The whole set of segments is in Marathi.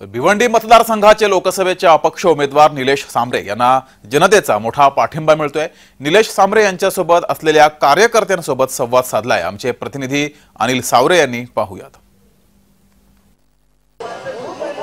भिवंडी मतदारसंघाचे लोकसभेचे अपक्ष उमेदवार निलेश सांबरे यांना जनतेचा मोठा पाठिंबा मिळतोय। निलेश सांबरे यांच्यासोबत असलेल्या कार्यकर्त्यांसोबत संवाद साधलाय आमचे प्रतिनिधी अनिल सावरे यांनी। पाहूयात।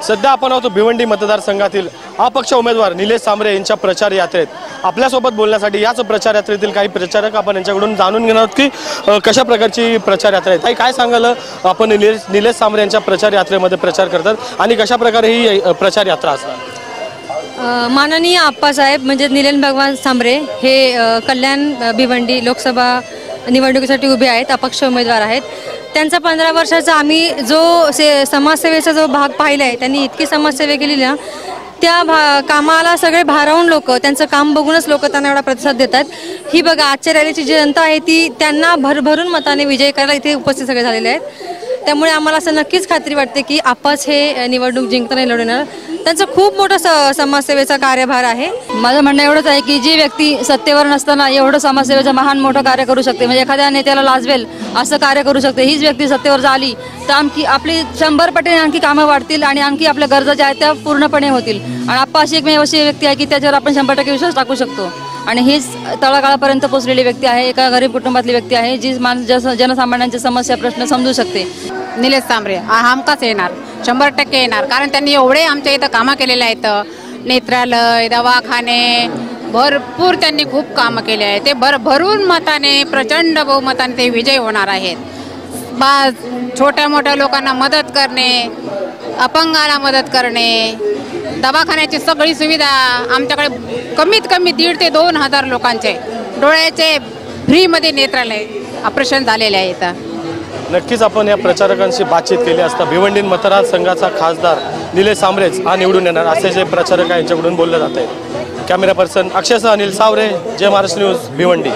सध्या आपण आहोत भिवंडी मतदारसंघातील अपक्ष उमेदवार निलेश सांबरे यांच्या प्रचार यात्रेत। आपल्यासोबत बोलण्यासाठी याच प्रचार यात्रेतील काही प्रचारक आपण यांच्याकडून जाणून घेणार आहोत की कशा प्रकारची प्रचार यात्रा आहे। काय सांगाल आपण निलेश सांबरे यांच्या प्रचार यात्रेमध्ये प्रचार करतात आणि कशा प्रकारे ही प्रचार यात्रा असणार? माननीय आप्पासाहेब म्हणजे निलेश भगवान सांबरे हे कल्याण भिवंडी लोकसभा निवडणुकीसाठी उभे आहेत, अपक्ष उमेदवार आहेत। त्यांचा 15 वर्षाचा आम्ही जो समाजसेवेचा जो भाग पाहिला आहे, त्यांनी इतकी समाजसेवा केली ना, त्या कामाला सगळे भारावून लोक त्यांचं काम बघूनच लोक त्यांना एवढा प्रतिसाद देतात। ही बघा आजच्या रॅलीची जी जनता आहे ती त्यांना भरभरून मताने विजय करायला इथे उपस्थित सगळे झालेले आहेत। त्यामुळे आम्हाला असं नक्कीच खात्री वाटते की आप्पाच हे निवडणूक जिंकताना लढवणार। त्यांचा खूप मोठा समाजसेवेचा कार्यभार आहे। माझं म्हणणं एवढंच आहे की जी व्यक्ती सत्तेवर नसताना एवढं समाजसेवेचं महान मोठं कार्य करू शकते, म्हणजे एखाद्या नेत्याला लाजवेल असं कार्य करू शकते, हीच व्यक्ती सत्तेवर झाली तर आपली 100 पटीने आणखी कामं वाढतील आणि आणखी आपल्या गरजा ज्या आहेत त्या पूर्णपणे होतील। आणि आप्पा अशी एकमेव अशी व्यक्ती आहे की त्याच्यावर आपण 100% विश्वास टाकू शकतो आणि हीच तळागाळापर्यंत पोहोचलेली व्यक्ती आहे, एका गरीब कुटुंबातली व्यक्ती आहे जी जनसामान्यांच्या समस्या प्रश्न समजू शकते। निलेश सांबरे हमखास येणार, 100% येणार, कारण त्यांनी एवढे आमच्या इथं कामं केलेले आहेत। नेत्रालय, दवाखाने, भरपूर त्यांनी खूप कामं केले आहे। ते भरभरून मताने प्रचंड बहुमताने ते विजय होणार आहेत। छोट्या मोठ्या लोकांना मदत करणे, अपंगाला मदत करणे, दवाखान्याची सगळी सुविधा आमच्याकडे कमीत कमी 1,500 ते 2,000 लोकांचे डोळ्याचे फ्रीमध्ये नेत्रालय ऑपरेशन झालेले आहे इथं। नक्कीच आपण या प्रचारकांशी बातचीत केली असता भिवंडी मतदारसंघाचा खासदार निलेश सांबरेच हा निवडून येणार असे जे प्रचारक यांच्याकडून बोलले जात आहे। कॅमेरा पर्सन अक्षयसह अनिल सावरे, जय महाराष्ट्र न्यूज, भिवंडी।